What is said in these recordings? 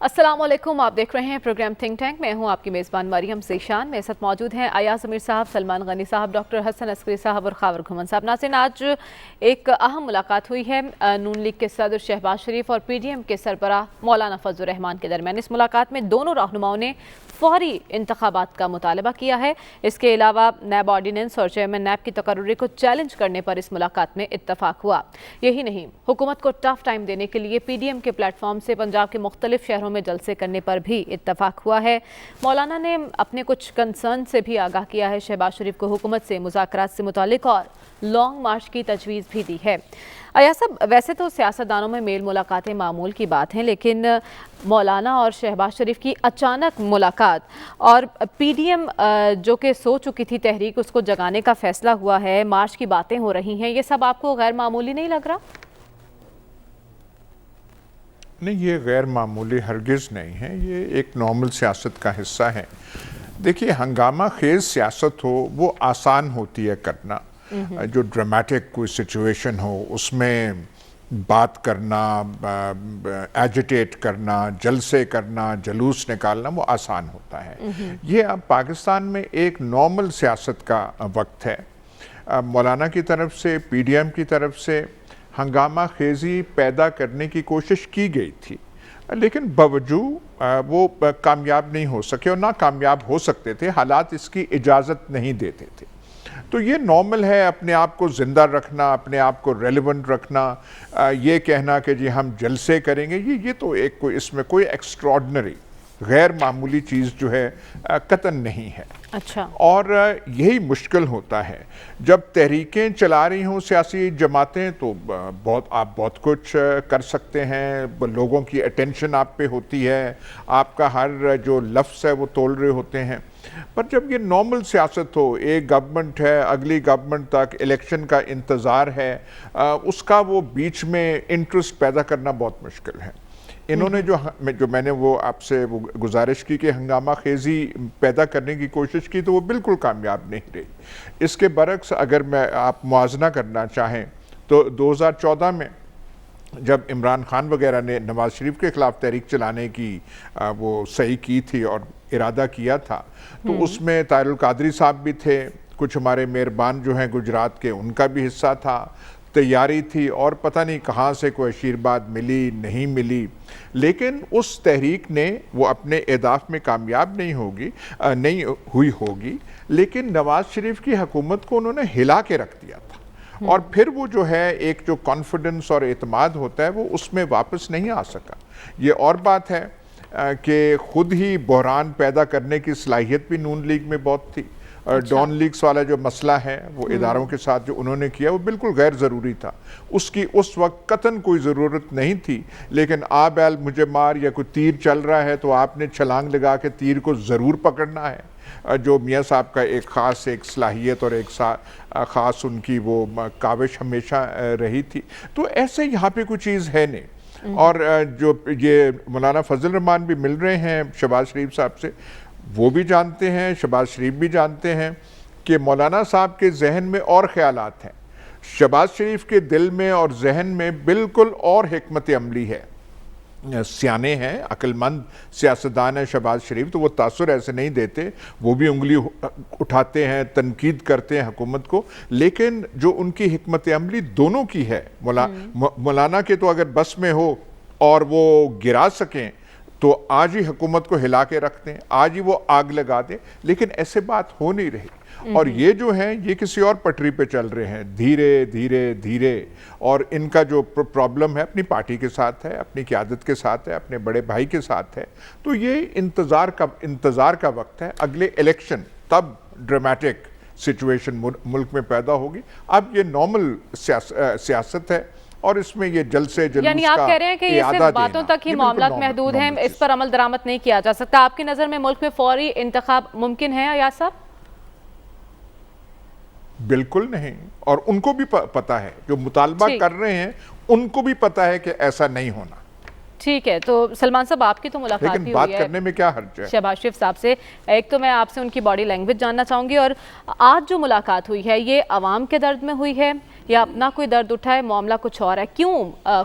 अस्सलाम वालेकुम, आप देख रहे हैं प्रोग्राम थिंक टैंक। मैं हूं आपकी मेज़बान मरियम ज़ीशान। मेरे साथ मौजूद हैं अयाज अमीर साहब, सलमान गनी साहब, डॉक्टर हसन अस्करी साहब और खावर घुमन साहब। नाज़रीन, आज एक अहम मुलाकात हुई है नून लीग के सदर शहबाज शरीफ और PDM के सरबराह मौलाना फजल रहमान के दरमियान। इस मुलाकात में दोनों रहनुमाओं ने फौरी इंतखाबात का मुतालबा किया है। इसके अलावा नैब ऑर्डिनेंस और चेयरमैन नैब की तकर्रुरी को चैलेंज करने पर इस मुलाकात में इत्तफाक हुआ। यही नहीं, हुकूमत को टफ टाइम देने के लिए PDM के प्लेटफॉर्म से पंजाब के मुख्तलिफ शहरों में जलसे करने पर भी इत्तफाक हुआ है। मौलाना ने अपने कुछ कंसर्न से भी आगाह किया है। शहबाज शरीफ को हुकूमत से मुज़ाकरात से मुतालिक और लॉन्ग मार्च की तजवीज़ भी दी है। अया साहब, वैसे तो सियासतदानों में मेल मुलाकातें मामूल की बात हैं, लेकिन मौलाना और शहबाज शरीफ की अचानक मुलाकात और PDM जो कि सो चुकी थी तहरीक, उसको जगाने का फैसला हुआ है, मार्च की बातें हो रही हैं, ये सब आपको गैर मामूली नहीं लग रहा? नहीं, ये गैर मामूली हरगिज़ नहीं है, ये एक नॉर्मल सियासत का हिस्सा है। देखिए, हंगामा खेज सियासत हो वो आसान होती है करना। जो ड्रामेटिक कोई सिचुएशन हो उसमें बात करना, एजिटेट करना, जलसे करना, जलूस निकालना, वो आसान होता है। ये अब पाकिस्तान में एक नॉर्मल सियासत का वक्त है। मौलाना की तरफ से, PDM की तरफ से हंगामा खेजी पैदा करने की कोशिश की गई थी, लेकिन बावजूद वो कामयाब नहीं हो सके और ना कामयाब हो सकते थे, हालात इसकी इजाज़त नहीं देते थे। तो ये नॉर्मल है अपने आप को ज़िंदा रखना, अपने आप को रेलेवेंट रखना, ये कहना कि जी हम जलसे करेंगे, ये तो एक कोई इसमें कोई एक्स्ट्रॉर्डनरी गैर मामूली चीज़ जो है कतन नहीं है। अच्छा। और यही मुश्किल होता है जब तहरीकें चला रही हों सियासी जमातें, तो आप बहुत कुछ कर सकते हैं, लोगों की अटेंशन आप पे होती है, आपका हर जो लफ्ज़ है वो तोल रहे होते हैं। पर जब ये नॉर्मल सियासत हो, एक गवर्नमेंट है, अगली गवर्नमेंट तक इलेक्शन का इंतज़ार है, उसका वो बीच में इंटरेस्ट पैदा करना बहुत मुश्किल है। इन्होंने जो मैंने वो आपसे वो गुजारिश की कि हंगामा खेजी पैदा करने की कोशिश की, तो वो बिल्कुल कामयाब नहीं रही। इसके बरक्स अगर आप मुआजना करना चाहें तो 2014 में जब इमरान खान वगैरह ने नवाज शरीफ के ख़िलाफ़ तहरीक चलाने की वो सही की थी और इरादा किया था, तो उसमें ताहिरुल कादरी साहब भी थे, कुछ हमारे मेहरबान जो हैं गुजरात के, उनका भी हिस्सा था, तैयारी थी, और पता नहीं कहाँ से कोई आशीर्वाद मिली नहीं मिली। लेकिन उस तहरीक ने वो अपने अहदाफ में कामयाब नहीं हुई होगी, लेकिन नवाज शरीफ की हुकूमत को उन्होंने हिला के रख दिया था। और फिर वो जो है एक जो कॉन्फिडेंस और एतमाद होता है वो उसमें वापस नहीं आ सका। ये और बात है कि ख़ुद ही बहरान पैदा करने की सलाहियत भी नून लीग में बहुत थी। डॉन लीग्स वाला जो मसला है वो इदारों के साथ जो उन्होंने किया वो बिल्कुल गैर ज़रूरी था, उसकी उस वक्त कतन कोई ज़रूरत नहीं थी। लेकिन आ बैल मुझे मार, या कोई तीर चल रहा है तो आपने छलांग लगा के तीर को ज़रूर पकड़ना है, जो मियाँ साहब का एक ख़ास एक सलाहियत और एक ख़ास उनकी वो काविश हमेशा रही थी। तो ऐसे यहाँ पे कोई चीज़ है नहीं। और जो ये मौलाना फजल रहमान भी मिल रहे हैं शहबाज शरीफ साहब से, वो भी जानते हैं, शहबाज शरीफ भी जानते हैं कि मौलाना साहब के जहन में और ख्यालात हैं, शहबाज शरीफ के दिल में और जहन में बिल्कुल और हिकमत अमली है। सियाने हैं, अक्लमंद सियासतदान है शहबाज शरीफ, तो वो तासुर ऐसे नहीं देते, वो भी उंगली उठाते हैं, तनकीद करते हैं हुकूमत को, लेकिन जो उनकी हिकमत अमली दोनों की है, मौलाना के तो अगर बस में हो और वो गिरा सकें तो आज ही हुकूमत को हिला के रख दें, आज ही वो आग लगा दें, लेकिन ऐसे बात हो नहीं रही। और ये जो है ये किसी और पटरी पे चल रहे हैं, धीरे धीरे धीरे। और इनका जो प्रॉब्लम है अपनी पार्टी के साथ है, अपनी क़यादत के साथ है, अपने बड़े भाई के साथ है। तो ये इंतज़ार का वक्त है, अगले इलेक्शन तब ड्रामेटिक सिचुएशन मुल्क में पैदा होगी। अब ये नॉर्मल सियासत है और इसमें ये जलसे जलूस यानी आप कह रहे हैं कि ये सिर्फ बातों तक ही मामलात महदूद हैं, इस पर अमल दरामद नहीं किया जा सकता। आपकी नज़र में मुल्क में फौरी इंतखाब मुमकिन है अयाज साहब? बिल्कुल नहीं, और उनको भी पता है, जो मुतालबा कर रहे हैं उनको भी पता है कि ऐसा नहीं होना। ٹھیک ہے، تو سلمان صاحب آپ کی تو ملاقات لیکن بھی بات ہوئی ہے کرنے میں کیا حرج ہے؟ شہباز شریف صاحب سے. ایک تو میں آپ سے ان کی باڈی لینگویج جاننا چاہوں گی، اور آج جو ملاقات ہوئی ہے یہ عوام کے درد میں ہوئی ہے یا اپنا کوئی درد اٹھا ہے، معاملہ کچھ اور ہے؟ کیوں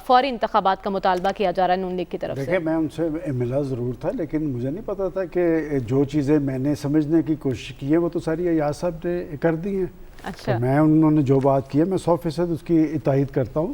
فوری انتخابات کا مطالبہ کیا جا رہا ہے نون لیگ کی طرف سے؟ دیکھیں، میں ان سے ملا ضرور تھا، لیکن مجھے نہیں پتا تھا کہ جو چیزیں میں نے سمجھنے کی کوشش کی ہے وہ تو ساری ایاز صاحب نے کر دی ہیں. اچھا، میں انہوں نے جو بات کی ہے میں 100% اس کی تائید کرتا ہوں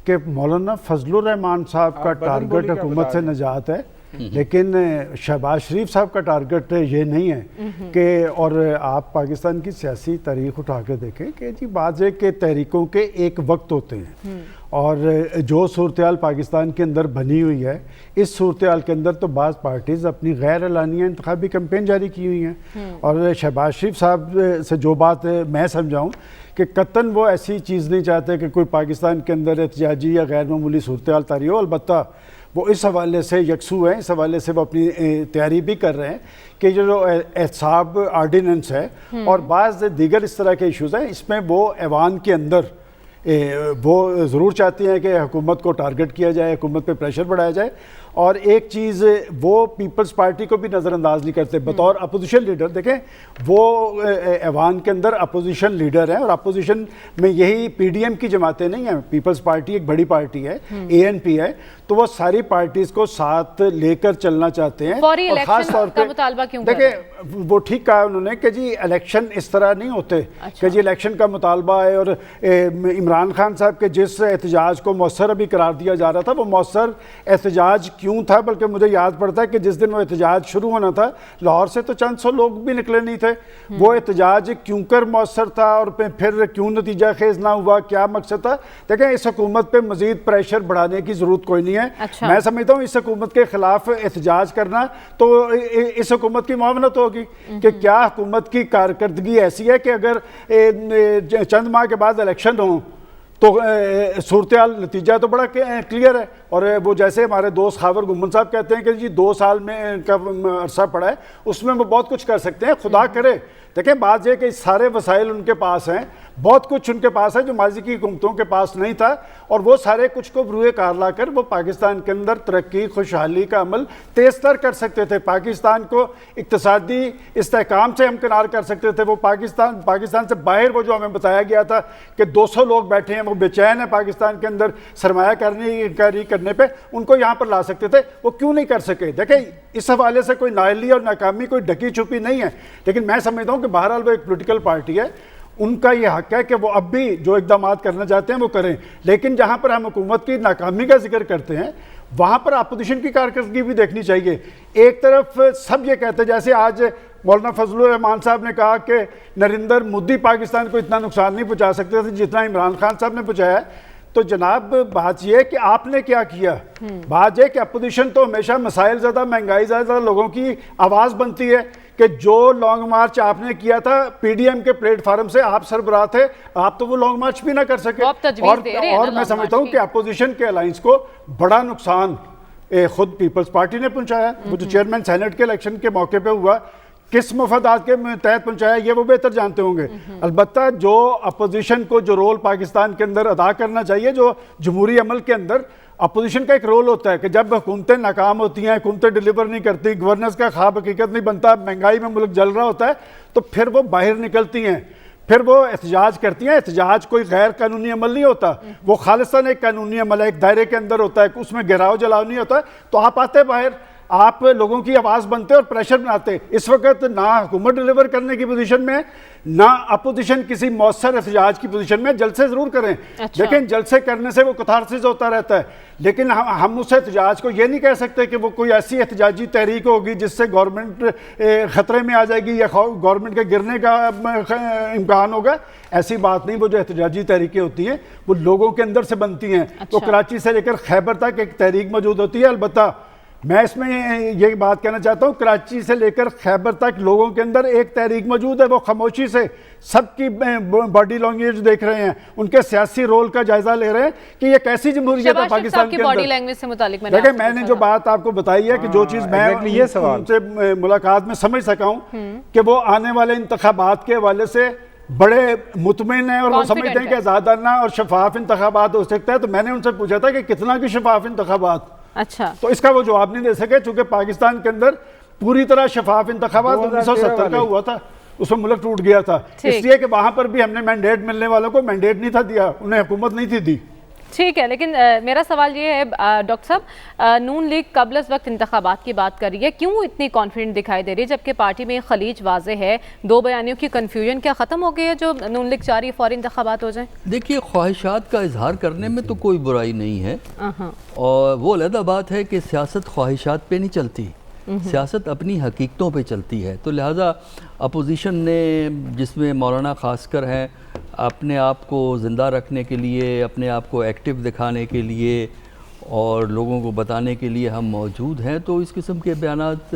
کہ مولانا فضل الرحمان صاحب کا ٹارگٹ حکومت سے نجات ہے، لیکن شہباز شریف صاحب کا ٹارگٹ یہ نہیں ہے کہ، اور آپ پاکستان کی سیاسی تاریخ اٹھا کے دیکھیں کہ جی بعض کے تحریکوں کے ایک وقت ہوتے ہیں، اور جو صورتحال پاکستان کے اندر بنی ہوئی ہے اس صورتحال کے اندر تو بعض پارٹیز اپنی غیر اعلانیہ انتخابی کمپین جاری کی ہوئی ہیں، اور شہباز شریف صاحب سے جو بات میں سمجھاؤں کہ قطعاً وہ ایسی چیز نہیں چاہتے کہ کوئی پاکستان کے اندر احتجاجی یا غیر معمولی صورتحال طاری ہو. البتہ وہ اس حوالے سے یکسو ہیں، اس حوالے سے وہ اپنی تیاری بھی کر رہے ہیں کہ جو احتساب آرڈیننس ہے اور بعض دیگر اس طرح کے ایشوز ہیں، اس میں وہ ایوان کے اندر وہ ضرور چاہتی ہیں کہ حکومت کو ٹارگٹ کیا جائے، حکومت پہ پریشر بڑھایا جائے. اور ایک چیز وہ پیپلز پارٹی کو بھی نظر انداز نہیں کرتے بطور اپوزیشن لیڈر. دیکھیں، وہ ایوان کے اندر اپوزیشن لیڈر ہیں، اور اپوزیشن میں یہی پی ڈی ایم کی جماعتیں نہیں ہیں، پیپلز پارٹی ایک بڑی پارٹی ہے، اے این پی ہے، تو وہ ساری پارٹیز کو ساتھ لے کر چلنا چاہتے ہیں. فوری اور خاص طور الیکشن کا مطالبہ کیوں کر رہے ہیں؟ دیکھیں، وہ ٹھیک کہا انہوں نے کہ جی الیکشن اس طرح نہیں ہوتے کہ جی الیکشن کا مطالبہ ہے. اور عمران خان صاحب کے جس احتجاج کو مؤثر ابھی قرار دیا جا رہا تھا وہ مؤثر احتجاج کیوں تھا؟ بلکہ مجھے یاد پڑتا ہے کہ جس دن وہ احتجاج شروع ہونا تھا لاہور سے تو چند سو لوگ بھی نکلے نہیں تھے. وہ احتجاج کیوں کر مؤثر تھا اور پھر کیوں نتیجہ خیز نہ ہوا، کیا مقصد تھا؟ دیکھیں، اس حکومت پہ مزید پریشر بڑھانے کی ضرورت کوئی نہیں ہے. میں سمجھتا ہوں اس حکومت کے خلاف احتجاج کرنا تو اس حکومت کی معاونت ہوگی کہ کیا حکومت کی کارکردگی ایسی ہے کہ اگر چند ماہ کے بعد الیکشن ہوں تو صورتحال نتیجہ تو بڑا کلیئر ہے. اور وہ جیسے ہمارے دوست خاور گھمن صاحب کہتے ہیں کہ جی 2 سال میں کا عرصہ پڑا ہے، اس میں وہ بہت کچھ کر سکتے ہیں. خدا کرے. دیکھیں، بات یہ کہ سارے وسائل ان کے پاس ہیں، بہت کچھ ان کے پاس ہے جو ماضی کی حکومتوں کے پاس نہیں تھا، اور وہ سارے کچھ کو بروئے کار لا کر وہ پاکستان کے اندر ترقی، خوشحالی کا عمل تیز تر کر سکتے تھے. پاکستان کو اقتصادی استحکام سے ہمکنار کر سکتے تھے. وہ پاکستان سے باہر وہ جو ہمیں بتایا گیا تھا کہ 200 لوگ بیٹھے ہیں، وہ بے چین ہیں پاکستان کے اندر سرمایہ کاری کرنے پہ، ان کو یہاں پر لا سکتے تھے. وہ کیوں نہیں کر سکے؟ دیکھیں، اس حوالے سے کوئی نااہلی اور ناکامی کوئی ڈھکی چھپی نہیں ہے، لیکن میں سمجھتا ہوں کہ بہرحال وہ ایک پولیٹیکل پارٹی ہے، ان کا یہ حق ہے کہ وہ اب بھی جو اقدامات کرنا چاہتے ہیں وہ کریں. لیکن جہاں پر ہم حکومت کی ناکامی کا ذکر کرتے ہیں وہاں پر اپوزیشن کی کارکردگی بھی دیکھنی چاہیے. ایک طرف سب یہ کہتے ہیں، جیسے آج مولانا فضل الرحمان صاحب نے کہا کہ نریندر مودی پاکستان کو اتنا نقصان نہیں پہنچا سکتے تھے جتنا عمران خان صاحب نے پہنچایا ہے. تو جناب بات یہ ہے کہ آپ نے کیا کیا؟ بات یہ کہ اپوزیشن تو ہمیشہ مسائل زیادہ، مہنگائی زیادہ، لوگوں کی آواز بنتی ہے کہ جو لانگ مارچ آپ نے کیا تھا پی ڈی ایم کے پلیٹ فارم سے، آپ سربراہ تھے، آپ تو وہ لانگ مارچ بھی نہ کر سکے. اور میں سمجھتا ہوں کہ اپوزیشن کے الائنس کو بڑا نقصان خود پیپلز پارٹی نے پہنچایا. وہ جو چیئرمین سینٹ کے الیکشن کے موقع پہ ہوا، کس مفادات کے تحت پہنچایا یہ وہ بہتر جانتے ہوں گے. البتہ جو اپوزیشن کو جو رول پاکستان کے اندر ادا کرنا چاہیے، جو جمہوری عمل کے اندر اپوزیشن کا ایک رول ہوتا ہے کہ جب حکومتیں ناکام ہوتی ہیں، حکومتیں ڈیلیور نہیں کرتی، گورننس کا خواب حقیقت نہیں بنتا، مہنگائی میں ملک جل رہا ہوتا ہے، تو پھر وہ باہر نکلتی ہیں، پھر وہ احتجاج کرتی ہیں. احتجاج کوئی غیر قانونی عمل نہیں ہوتا، وہ خالصاً ایک قانونی عمل ہے، ایک دائرے کے اندر ہوتا ہے، اس میں گھیراؤ جلاؤ نہیں ہوتا. تو آپ آتے باہر، آپ لوگوں کی آواز بنتے اور پریشر بناتے. اس وقت نہ حکومت ڈیلیور کرنے کی پوزیشن میں، نہ اپوزیشن کسی مؤثر احتجاج کی پوزیشن میں. جلسے ضرور کریں، لیکن جلسے کرنے سے وہ کتھارسس ہوتا رہتا ہے، لیکن ہم اس احتجاج کو یہ نہیں کہہ سکتے کہ وہ کوئی ایسی احتجاجی تحریک ہوگی جس سے گورنمنٹ خطرے میں آ جائے گی یا گورنمنٹ کے گرنے کا امکان ہوگا. ایسی بات نہیں. وہ جو احتجاجی تحریکیں ہوتی ہیں وہ لوگوں کے اندر سے بنتی ہیں. تو کراچی سے لے کر خیبر تک ایک تحریک موجود ہوتی ہے. البتہ میں اس میں یہ بات کہنا چاہتا ہوں، کراچی سے لے کر خیبر تک لوگوں کے اندر ایک تحریک موجود ہے. وہ خاموشی سے سب کی باڈی لینگویج دیکھ رہے ہیں، ان کے سیاسی رول کا جائزہ لے رہے ہیں کہ یہ کیسی جمہوریت ہے پاکستان کے اندر. باڈی لینگویج سے متعلق دیکھیں، میں نے جو بات آپ کو بتائی ہے کہ جو چیز میں ان سے ملاقات میں سمجھ سکا ہوں کہ وہ آنے والے انتخابات کے حوالے سے بڑے مطمئن ہیں اور وہ سمجھتے ہیں کہ آزادانہ اور شفاف انتخابات ہو سکتا ہے. تو میں نے ان سے پوچھا تھا کہ کتنا کی شفاف انتخابات؟ अच्छा, तो इसका वो जवाब नहीं दे सके, चूंकि पाकिस्तान के अंदर पूरी तरह शफाफ इंतखाबात 1970 का हुआ था, उसमें मुल्क टूट गया था, इसलिए कि वहां पर भी हमने मैंडेट मिलने वालों को मैंडेट नहीं था दिया, उन्हें हुकूमत नहीं थी दी। ठीक है, लेकिन मेरा सवाल ये है डॉक्टर साहब, नून लीग कबल इस वक्त इंतखाबात की बात कर रही है, क्यों इतनी कॉन्फिडेंट दिखाई दे रही है जबकि पार्टी में खलीज वाज़े है? दो बयानियों की कन्फ्यूजन क्या ख़त्म हो गई है जो नून लीग चाह रही है फौरी इंतखाबात हो जाए? देखिए, ख्वाहिशात का इजहार करने में तो कोई बुराई नहीं है, और वो अलग बात है कि सियासत ख्वाहिशात पे नहीं चलती, सियासत अपनी हकीकतों पे चलती है। तो लिहाजा अपोजिशन ने, जिसमें मौलाना खासकर हैं, अपने आप को ज़िंदा रखने के लिए, अपने आप को एक्टिव दिखाने के लिए और लोगों को बताने के लिए हम मौजूद हैं, तो इस किस्म के बयानात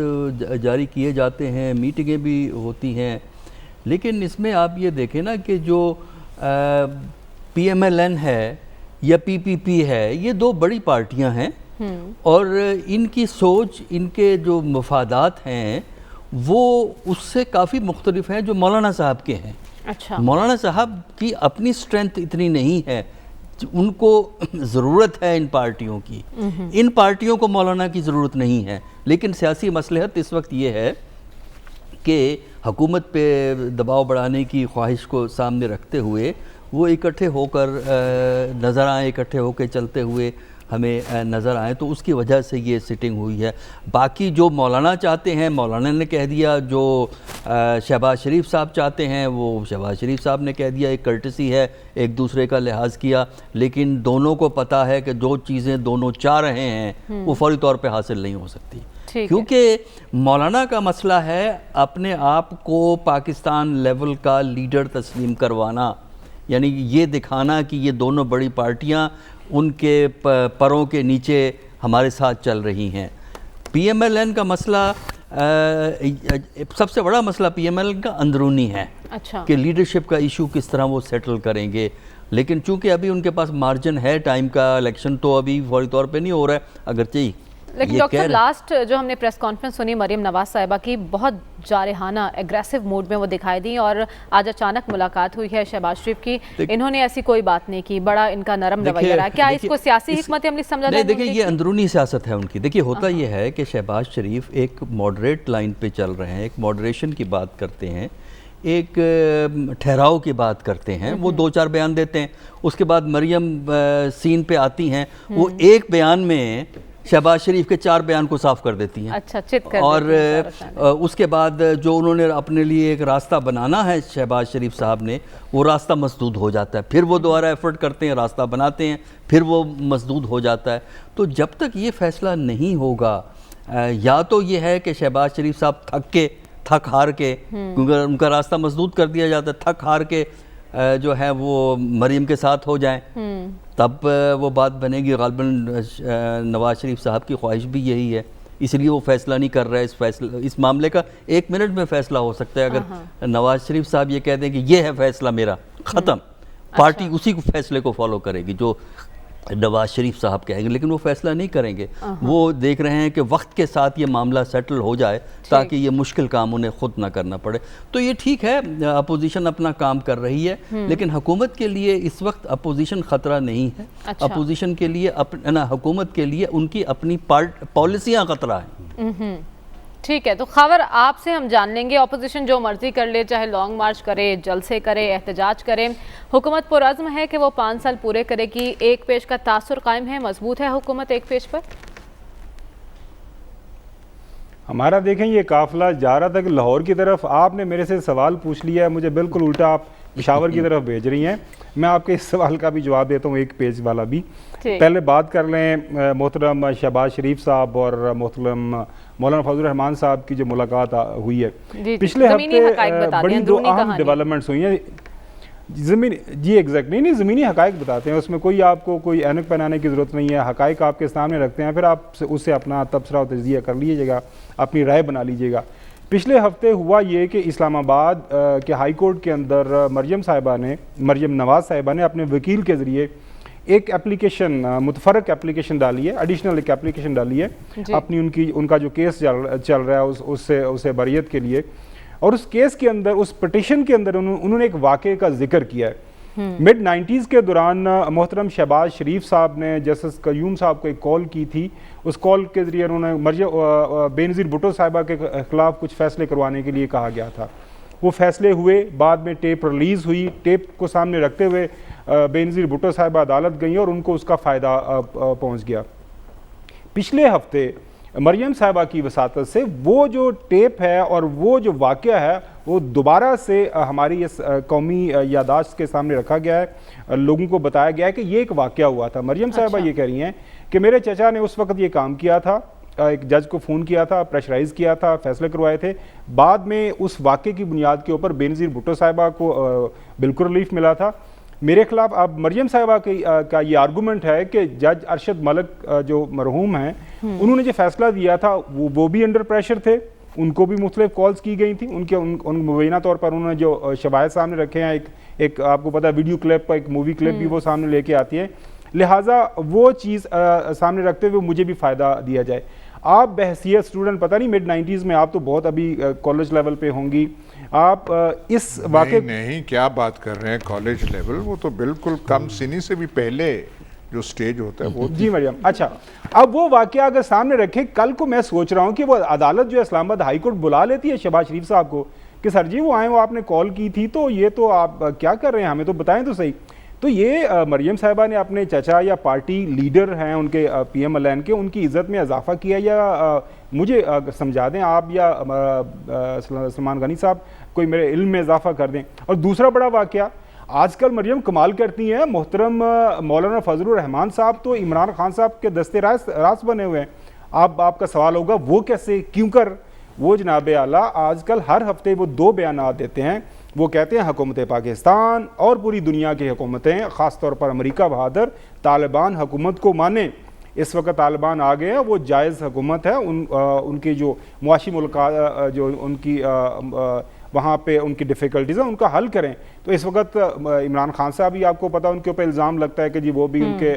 जारी किए जाते हैं, मीटिंगें भी होती हैं। लेकिन इसमें आप ये देखें ना कि जो PMLN है या PPP है, ये दो बड़ी पार्टियां हैं और इनकी सोच, इनके जो मफादात हैं वो उससे काफ़ी मुख्तलिफ हैं जो मौलाना साहब के हैं। अच्छा, मौलाना साहब की अपनी स्ट्रेंथ इतनी नहीं है, उनको ज़रूरत है इन पार्टियों की, इन पार्टियों को मौलाना की ज़रूरत नहीं है। लेकिन सियासी मसलहत इस वक्त ये है कि हुकूमत पे दबाव बढ़ाने की ख्वाहिश को सामने रखते हुए वो इकट्ठे होकर नज़र आए, इकट्ठे होकर चलते हुए हमें नज़र आए, तो उसकी वजह से ये सिटिंग हुई है। बाकी जो मौलाना चाहते हैं, मौलाना ने कह दिया, जो शहबाज शरीफ साहब चाहते हैं वो शहबाज शरीफ साहब ने कह दिया, एक कर्टसी है, एक दूसरे का लिहाज किया। लेकिन दोनों को पता है कि जो चीज़ें दोनों चाह रहे हैं वो फौरी तौर पे हासिल नहीं हो सकती, क्योंकि मौलाना का मसला है अपने आप को पाकिस्तान लेवल का लीडर तस्लीम करवाना, यानी ये दिखाना कि ये दोनों बड़ी पार्टियां उनके परों के नीचे हमारे साथ चल रही हैं। PMLN का मसला, सबसे बड़ा मसला PMLN का अंदरूनी है। अच्छा, कि लीडरशिप का इशू किस तरह वो सेटल करेंगे। लेकिन चूंकि अभी उनके पास मार्जिन है टाइम का, इलेक्शन तो अभी फौरी तौर पे नहीं हो रहा है, अगरचे लेकिन डॉक्टर साहब लास्ट जो हमने प्रेस कॉन्फ्रेंस सुनी मरीम नवाज साहिबा की, बहुत जारहाना एग्रेसिव मूड में वो दिखाई दी, और आज अचानक मुलाकात हुई है शहबाज शरीफ की, इन्होंने ऐसी कोई बात नहीं की, बड़ा इनका नरम रवैया रहा। क्या इसको सियासी हिकमत अमली समझा जाए? देखिए, ये अंदरूनी सियासत है उनकी। देखिए, होता ये है कि शहबाज शरीफ एक मॉडरेट लाइन पे चल रहे हैं, एक मॉडरेशन की बात करते हैं, एक ठहराव की बात करते हैं, वो दो चार बयान देते हैं, उसके बाद मरियम सीन पे आती हैं, वो एक बयान में शहबाज शरीफ के 4 बयान को साफ कर देती हैं। अच्छा, चित कर और उसके बाद जो उन्होंने अपने लिए एक रास्ता बनाना है शहबाज शरीफ साहब ने, वो रास्ता मसदूद हो जाता है, फिर वो दोबारा एफर्ट करते हैं, रास्ता बनाते हैं, फिर वो मसदूद हो जाता है। तो जब तक ये फैसला नहीं होगा, या तो ये है कि शहबाज शरीफ साहब थक हार के, क्योंकि उनका रास्ता मसदूद कर दिया जाता है, थक हार के जो है वो मरीम के साथ हो जाएं, तब वो बात बनेगी। गालिबन नवाज शरीफ साहब की ख्वाहिश भी यही है, इसलिए वो फैसला नहीं कर रहा है। इस मामले का 1 मिनट में फैसला हो सकता है। अगर नवाज शरीफ साहब ये कह दें कि ये है फैसला मेरा, ख़त्म, पार्टी उसी फैसले को फॉलो करेगी जो नवाज शरीफ साहब कहेंगे, लेकिन वो फैसला नहीं करेंगे। वो देख रहे हैं कि वक्त के साथ ये मामला सेटल हो जाए ताकि ये मुश्किल काम उन्हें खुद ना करना पड़े। तो ये ठीक है, अपोजिशन अपना काम कर रही है, लेकिन हुकूमत के लिए इस वक्त अपोजिशन ख़तरा नहीं है। अच्छा। अपोजिशन के लिए हुकूमत के लिए उनकी अपनी पॉलिसियाँ ख़तरा है। ठीक है, तो खबर आपसे हम जान लेंगे, अपोजिशन जो मर्जी कर ले, चाहे लॉन्ग मार्च करे, जलसे करे, एहतजाज करे, हुकूमत पुरज़्म है कि वो 5 साल पूरे करेगी। एक पेश का तासुर कायम है, मजबूत है हुकूमत एक पेश पर। हमारा देखें ये काफ़िला जा रहा था कि लाहौर की तरफ, आपने मेरे से सवाल पूछ लिया है, मुझे बिल्कुल उल्टा आप पेशावर की तरफ भेज रही हैं। मैं आपके इस सवाल का भी जवाब देता हूँ, एक पेज वाला भी। पहले बात कर लें मोहतरम शहबाज शरीफ साहब और मोहतरम मौलाना फजल रहमान साहब की जो मुलाकात हुई है पिछले हफ्ते, बड़ी 2 अहम डेवलपमेंट्स हुई हैं। जी एग्जैक्ट नहीं, ज़मीनी हकायक बताते हैं, उसमें कोई आपको कोई ऐनक पहनाने की ज़रूरत नहीं है, हकायक आपके सामने रखते हैं, फिर आप उससे अपना तबसरा और तजज़िया कर लीजिएगा, अपनी राय बना लीजिएगा। पिछले हफ्ते हुआ ये कि इस्लामाबाद के हाई कोर्ट के अंदर मरियम नवाज साहिबा ने अपने वकील के ज़रिए एक एप्लीकेशन, मुतफरक एप्लीकेशन डाली है, एडिशनल एक एप्लीकेशन डाली है अपनी उनका जो केस चल रहा है उससे बरियत के लिए। और उस केस के अंदर, उस पिटीशन के अंदर उन्होंने एक वाक़े का जिक्र किया है मिड 90s के दौरान मोहतरम शहबाज शरीफ साहब ने जस्टिस कयूम साहब को एक कॉल की थी। उस कॉल के ज़रिए उन्होंने बेनज़ीर भुट्टो साहिबा के ख़िलाफ़ कुछ फ़ैसले करवाने के लिए कहा गया था। वो फ़ैसले हुए, बाद में टेप रिलीज़ हुई। टेप को सामने रखते हुए बेनज़ीर भुट्टो साहिबा अदालत गई और उनको उसका फ़ायदा पहुँच गया। पिछले हफ्ते मरियम साहिबा की वसातत से वो जो टेप है और वो जो वाक़या है वो दोबारा से हमारी इस कौमी यादाश्त के सामने रखा गया है। लोगों को बताया गया है कि ये एक वाक़या हुआ था। मरियम साहिबा ये कह रही हैं कि मेरे चचा ने उस वक्त ये काम किया था, एक जज को फ़ोन किया था, प्रेशराइज़ किया था, फैसले करवाए थे। बाद में उस वाक़े की बुनियाद के ऊपर बेनज़ीर भुट्टो साहिबा को बिल्कुल रिलीफ मिला था। मेरे खिलाफ अब मरियम साहिबा का ये आर्गूमेंट है कि जज अरशद मलिक जो मरहूम हैं, उन्होंने जो फैसला दिया था वो भी अंडर प्रेशर थे। उनको भी मुख्तलिफ कॉल्स की गई थी। उन मुबैना तौर पर उन्होंने जो शवाहिद सामने रखे हैं, एक आपको पता है वीडियो क्लिप, एक मूवी क्लिप भी वो सामने लेके आती है। लिहाजा वो चीज़ सामने रखते हुए मुझे भी फ़ायदा दिया जाए। आप बहसियत स्टूडेंट, पता नहीं मिड 90s में आप तो बहुत अभी कॉलेज लेवल पे होंगी, आप इस वाक़े नहीं, क्या बात कर रहे हैं कॉलेज लेवल, वो तो बिल्कुल कम सीनी से भी पहले जो स्टेज होता है वो। जी मरियम, अच्छा अब वो वाक़या अगर सामने रखे, कल को मैं सोच रहा हूँ कि वो अदालत जो है इस्लामाबाद हाई कोर्ट बुला लेती है शहबाज शरीफ साहब को कि सर जी वो आए, वो आपने कॉल की थी, तो ये तो आप क्या कर रहे हैं, हमें तो बताएं तो सही। तो ये मरियम साहिबा ने अपने चचा या पार्टी लीडर हैं उनके PMLN के, उनकी इज़्ज़त में इजाफा किया या मुझे समझा दें आप या सलमान गनी साहब कोई मेरे इल्म में इजाफा कर दें। और दूसरा बड़ा वाक़या, आजकल मरियम कमाल करती हैं, मोहतरम मौलाना फजलुर रहमान साहब तो इमरान खान साहब के दस्ते रास बने हुए हैं। आपका सवाल होगा वो कैसे, क्यों कर? वो जनाब आला आजकल हर हफ्ते वो 2 बयानात देते हैं। वो कहते हैं हुकूमत पाकिस्तान और पूरी दुनिया की हुकूमतें, ख़ास तौर पर अमेरिका बहादुर तालिबान हुकूमत को माने। इस वक्त तालिबान आ गए हैं, वो जायज़ हुकूमत है। उनकी जो मुआशी मुल्का जो उनकी वहाँ पे उनकी डिफ़िकल्टीज़ हैं उनका हल करें। तो इस वक्त इमरान खान साहब भी आपको पता उनके ऊपर इल्ज़ाम लगता है कि जी वो भी उनके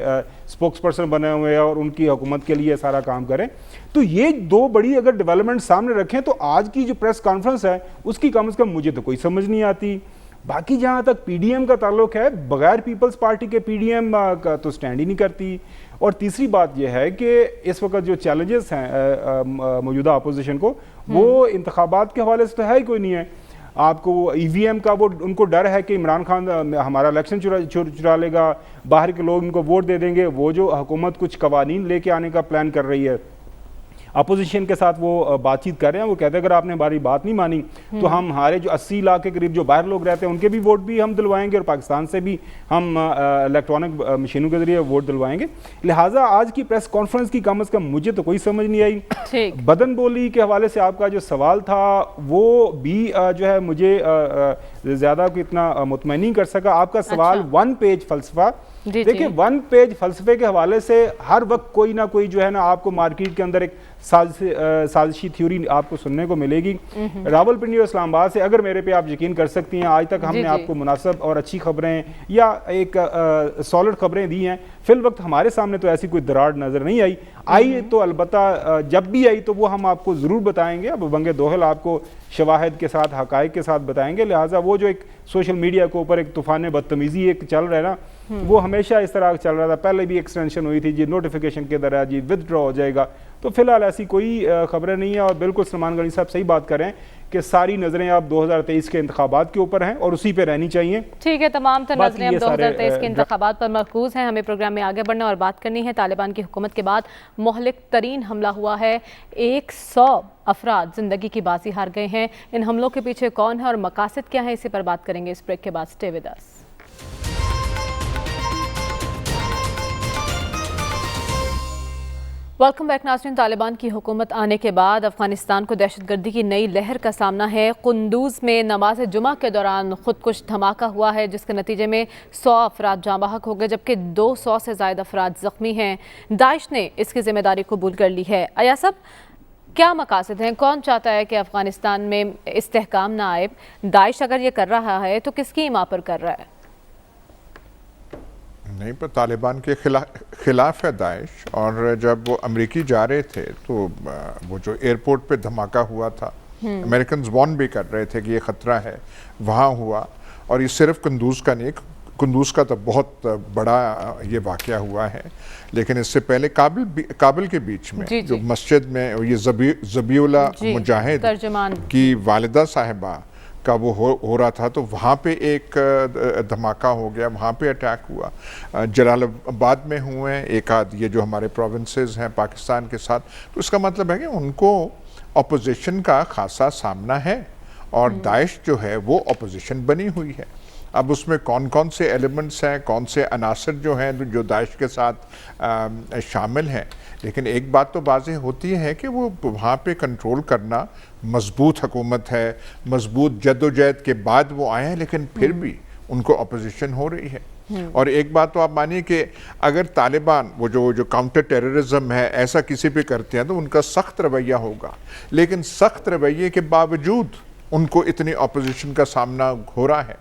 स्पोक्स पर्सन बने हुए हैं और उनकी हुकूमत के लिए सारा काम करें। तो ये 2 बड़ी अगर डेवलपमेंट सामने रखें तो आज की जो प्रेस कॉन्फ्रेंस है उसकी कम से कम मुझे तो कोई समझ नहीं आती। बाकी जहाँ तक PDM का ताल्लुक है, बगैर पीपल्स पार्टी के PDM का तो स्टैंड ही नहीं करती। और तीसरी बात यह है कि इस वक्त जो चैलेंजेस हैं मौजूदा अपोजिशन को, वो इंतखाबात के हवाले से तो है ही कोई नहीं है। आपको EVM का वो उनको डर है कि इमरान खान हमारा इलेक्शन चुरा लेगा, बाहर के लोग इनको वोट दे देंगे। वो जो हुकूमत कुछ कवानीन लेके आने का प्लान कर रही है, अपोजिशन के साथ वो बातचीत कर रहे हैं। वो कहते हैं अगर आपने हमारी बात नहीं मानी तो हम हमारे जो 80 लाख के करीब जो बाहर लोग रहते हैं उनके भी वोट भी हम दिलवाएंगे और पाकिस्तान से भी हम इलेक्ट्रॉनिक मशीनों के जरिए वोट दिलवाएंगे। लिहाजा आज की प्रेस कॉन्फ्रेंस की कम से कम मुझे तो कोई समझ नहीं आई। बदन बोली के हवाले से आपका जो सवाल था वो भी जो है मुझे ज़्यादा इतना मुतमईन नहीं कर सका। आपका सवाल 1 पेज फ़लसफ़ा, देखिए 1 पेज फ़लसफ़े के हवाले से हर वक्त कोई ना कोई जो है ना आपको मार्केट के अंदर एक साजिशी थ्योरी आपको सुनने को मिलेगी। रावलपिंडी और इस्लामाबाद से अगर मेरे पे आप यकीन कर सकती हैं, आज तक हमने आपको मुनासिब और अच्छी खबरें या एक सॉलिड खबरें दी हैं। फिल वक्त हमारे सामने तो ऐसी कोई दरार नज़र नहीं आई तो अलबत्ता जब भी आई तो वो हम आपको ज़रूर बताएंगे। अब बंगे दोहल आपको शवाहिद के साथ, हक़ाइक़ के साथ बताएंगे। लिहाजा वो जो एक सोशल मीडिया के ऊपर एक तूफ़ान बदतमीज़ी एक चल रहा है ना, वो हमेशा इस तरह चल रहा था। पहले भी एक्सटेंशन हुई थी जी, नोटिफिकेशन के दर जी विदड्रॉ हो जाएगा। तो फिलहाल ऐसी कोई खबरें नहीं है। और बिल्कुल सलमान गनी साहब सही बात करें कि सारी नज़रें अब 2023 के इंतखाबात के ऊपर हैं और उसी पे रहनी चाहिए। ठीक है, तमाम तर नज़रें अब 2023 के इंतखाबात पर मरकूज़ हैं। हमें प्रोग्राम में आगे बढ़ना और बात करनी है। तालिबान की हुकूमत के बाद मुहलिक तरीन हमला हुआ है। 100 अफराद ज़िंदगी की बाजी हार गए हैं। इन हमलों के पीछे कौन है और मकासद क्या है, इसी पर बात करेंगे इस ब्रेक के बाद। Stay with us. Welcome back नाज़रीन। तालिबान की हुकूमत आने के बाद अफगानिस्तान को दहशतगर्दी की नई लहर का सामना है। कुंदूज में नमाज जुमा के दौरान खुदकुश धमाका हुआ है जिसके नतीजे में 100 अफराद जाँ बहक हो गए जबकि 200 से ज़ायद अफराद ज़ख्मी हैं। दाइश ने इसकी जिम्मेदारी कबूल कर ली है। अया साहब, क्या मकासद हैं? कौन चाहता है कि अफगानिस्तान में इस्तेहकाम ना आए? दाइश अगर ये कर रहा है तो किसकी इमा पर कर रहा है? नहीं, पर तालिबान के खिलाफ है दाइश। और जब वो अमेरिकी जा रहे थे तो वो जो एयरपोर्ट पे धमाका हुआ था, अमेरिकन वार्न भी कर रहे थे कि ये ख़तरा है, वहाँ हुआ। और ये सिर्फ कुंदूज का नहीं, कुंदूज का तो बहुत बड़ा ये वाक़या हुआ है, लेकिन इससे पहले काबिल के बीच में जी, जो जी। मस्जिद में ये ज़बीउल्ला मुजाहिद तर्जुमान की वालिदा साहिबा का वो हो रहा था, तो वहाँ पे एक धमाका हो गया, वहाँ पे अटैक हुआ। जलालाबाद में हुए एक आध ये जो हमारे प्रोविंसेस हैं पाकिस्तान के साथ, तो इसका मतलब है कि उनको अपोजिशन का खासा सामना है और दाइश जो है वो अपोजिशन बनी हुई है। अब उसमें कौन कौन से एलिमेंट्स हैं, कौन से अनासर जो हैं जो दाइश के साथ शामिल हैं, लेकिन एक बात तो वाज़ेह होती है कि वो वहाँ पे कंट्रोल करना मजबूत हुकूमत है, मजबूत जद्दोजहद के बाद वो आए हैं, लेकिन फिर भी उनको अपोजिशन हो रही है। और एक बात तो आप मानिए कि अगर तालिबान वो जो काउंटर टेररिज्म है ऐसा किसी पे करते हैं तो उनका सख्त रवैया होगा, लेकिन सख्त रवैये के बावजूद उनको इतनी अपोजिशन का सामना हो रहा है।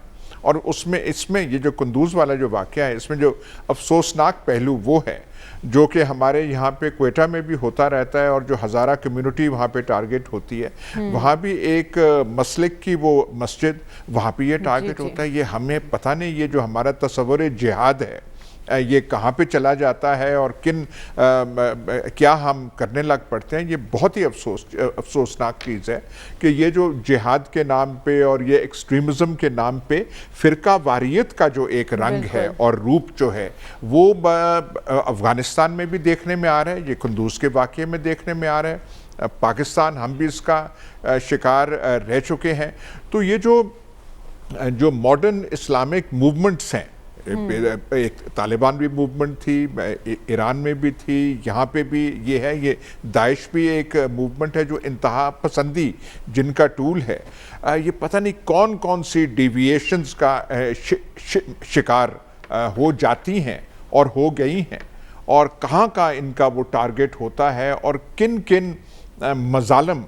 और इसमें ये जो कुंदूज वाला जो वाक़या है, इसमें जो अफसोसनाक पहलू वो है जो कि हमारे यहाँ पे क्वेटा में भी होता रहता है, और जो हज़ारा कम्युनिटी वहाँ पे टारगेट होती है, वहाँ भी एक मसलिक की वो मस्जिद, वहाँ पे ये टारगेट होता है। ये हमें पता नहीं, ये जो हमारा तस्वुर जिहाद है ये कहाँ पे चला जाता है और क्या हम करने लग पड़ते हैं। ये बहुत ही अफसोसनाक चीज़ है कि ये जो जिहाद के नाम पे और ये एक्सट्रीमिज़म के नाम पे फ़िरका वारियत का जो एक रंग है और रूप जो है वो अफ़गानिस्तान में भी देखने में आ रहा है, ये कुंदूज के वाक़ये में देखने में आ रहा है, पाकिस्तान हम भी इसका शिकार रह चुके हैं। तो ये जो मॉडर्न इस्लामिक मूवमेंट्स हैं, एक तालिबान भी मूवमेंट थी, ईरान में भी थी, यहाँ पे भी ये है, ये दाइश भी एक मूवमेंट है जो इंतहा पसंदी जिनका टूल है। ये पता नहीं कौन कौन सी डिविएशंस का शिकार हो जाती हैं और हो गई हैं, और कहाँ का इनका वो टारगेट होता है, और किन किन मजालम,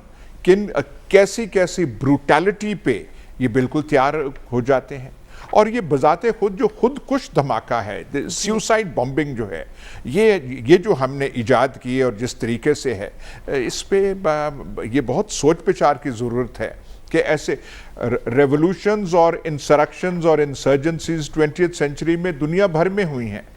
कैसी कैसी ब्रूटैलिटी पे ये बिल्कुल तैयार हो जाते हैं। और ये बजाते खुद जो खुदकुश धमाका है, सुसाइड बॉम्बिंग जो है, ये जो हमने इजाद की है और जिस तरीके से है, इस पे ये बहुत सोच विचार की ज़रूरत है कि ऐसे रेवोल्यूशंस और इंसरक्शंस और इंसर्जेंसीज 20th सेंचुरी में दुनिया भर में हुई हैं,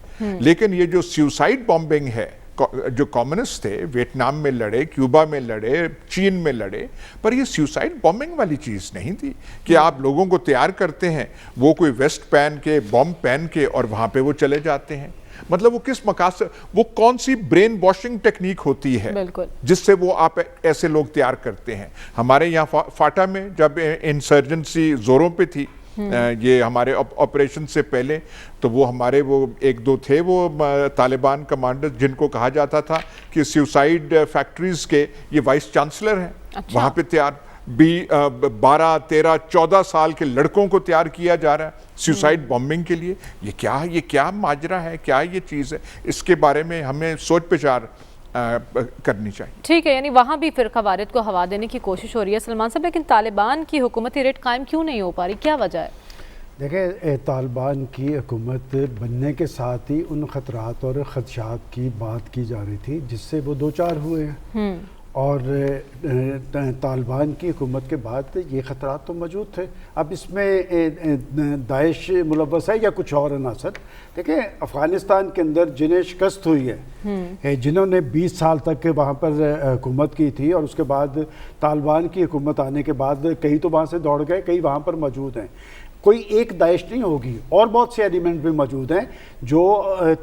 लेकिन ये जो सुसाइड बॉम्बिंग है, जो कम्युनिस्ट थे वियतनाम में लड़े, क्यूबा में लड़े, चीन में लड़े, पर ये सुसाइड बॉम्बिंग वाली चीज़ नहीं थी कि आप लोगों को तैयार करते हैं, वो कोई वेस्ट पहन के, बॉम्ब पहन के, और वहाँ पे वो चले जाते हैं। मतलब वो किस मकासद से, वो कौन सी ब्रेन वॉशिंग टेक्निक होती है जिससे वो आप ऐसे लोग तैयार करते हैं। हमारे यहाँ फाटा में जब इंसर्जेंसी जोरों पे थी, ये हमारे ऑपरेशन से पहले, तो वो हमारे वो एक दो थे वो तालिबान कमांडर जिनको कहा जाता था कि सुसाइड फैक्ट्रीज के ये वाइस चांसलर हैं। अच्छा। वहाँ पे तैयार 12, 13, 14 साल के लड़कों को तैयार किया जा रहा है सुसाइड बॉम्बिंग के लिए। ये क्या माजरा है, क्या ये चीज़ है, इसके बारे में हमें सोच विचार करनी चाहिए। ठीक है, यानी वहाँ भी फ़िरका वारियत को हवा देने की कोशिश हो रही है सलमान साहब, लेकिन तालिबान की हुकूमती रेट कायम क्यों नहीं हो पा रही, क्या वजह है? देखिए, तालिबान की हुकूमत बनने के साथ ही उन ख़तरात और ख़दशात की बात की जा रही थी जिससे वो दो चार हुए हैं, और तालिबान की हुकूमत के बाद ये ख़तरात तो मौजूद थे। अब इसमें दाइश मुलव्वस है या कुछ और अनासर। देखिए, अफ़गानिस्तान के अंदर जिन्हें शिकस्त हुई है, जिन्होंने 20 साल तक वहाँ पर हुकूमत की थी, और उसके बाद तालिबान की हुकूमत आने के बाद कई तो वहाँ से दौड़ गए, कई वहाँ पर मौजूद हैं। कोई एक दाइश नहीं होगी, और बहुत से एलिमेंट भी मौजूद हैं जो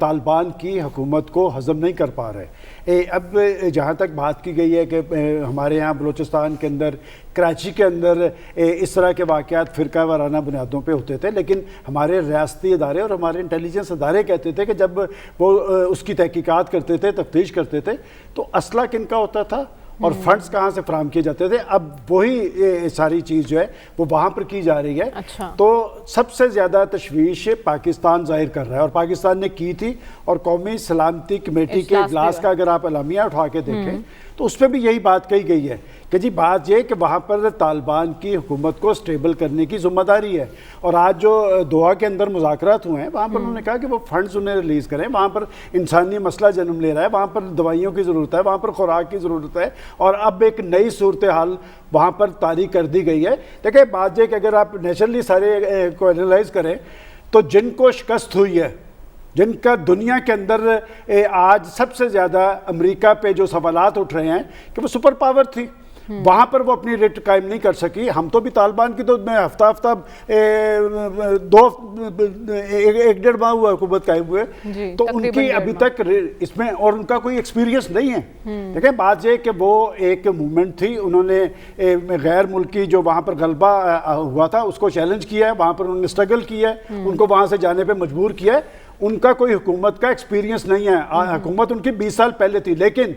तालिबान की हुकूमत को हज़म नहीं कर पा रहे। अब जहाँ तक बात की गई है कि हमारे यहाँ बलूचिस्तान के अंदर, कराची के अंदर इस तरह के वाक़यात फ़िरका वाराना बुनियादों पे होते थे, लेकिन हमारे रियासती इदारे और हमारे इंटेलिजेंस इदारे कहते थे कि जब वो उसकी तहकीकात करते थे, तफ्तीश करते थे, तो असला किनका होता था और फंड्स कहाँ से फराहम किए जाते थे। अब वही सारी चीज़ जो है वो वहाँ पर की जा रही है। अच्छा। तो सबसे ज़्यादा तशवीश पाकिस्तान जाहिर कर रहा है, और पाकिस्तान ने की थी, और कौमी सलामती कमेटी के इजलास का अगर आप एलामिया उठा के देखें तो उस पर भी यही बात कही गई है कि जी बात ये कि वहाँ पर तालिबान की हुकूमत को स्टेबल करने की जिम्मेदारी है। और आज जो दोहा के अंदर मुज़ाकरात हुए हैं, वहाँ पर उन्होंने कहा कि वो फंड्स उन्हें रिलीज़ करें। वहाँ पर इंसानी मसला जन्म ले रहा है, वहाँ पर दवाइयों की ज़रूरत है, वहाँ पर खुराक की ज़रूरत है, और अब एक नई सूरत हाल वहाँ पर तारी कर दी गई है। देखिए, बात ये कि अगर आप नेचुरली सारे को एनालाइज करें تو جن کو شکست ہوئی ہے، جن کا دنیا کے اندر آج سب سے زیادہ امریکہ پہ جو سوالات اٹھ رہے ہیں کہ وہ سپر پاور تھی، وہاں پر وہ اپنی ریٹ قائم نہیں کر سکی. ہم تو بھی طالبان کی تو میں ہفتہ ایک ڈیڑھ ماہ ہوا حکومت قائم ہوئے، تو ان کی ابھی تک اس میں اور ان کا کوئی ایکسپیرینس نہیں ہے. دیکھیں بات یہ کہ وہ ایک موومنٹ تھی، انہوں نے غیر ملکی جو وہاں پر غلبہ ہوا تھا اس کو چیلنج کیا ہے، وہاں پر انہوں نے اسٹرگل کیا ہے، ان کو وہاں سے جانے پہ مجبور کیا ہے. ان کا کوئی حکومت کا ایکسپیرینس نہیں ہے، حکومت ان کی 20 سال پہلے تھی، لیکن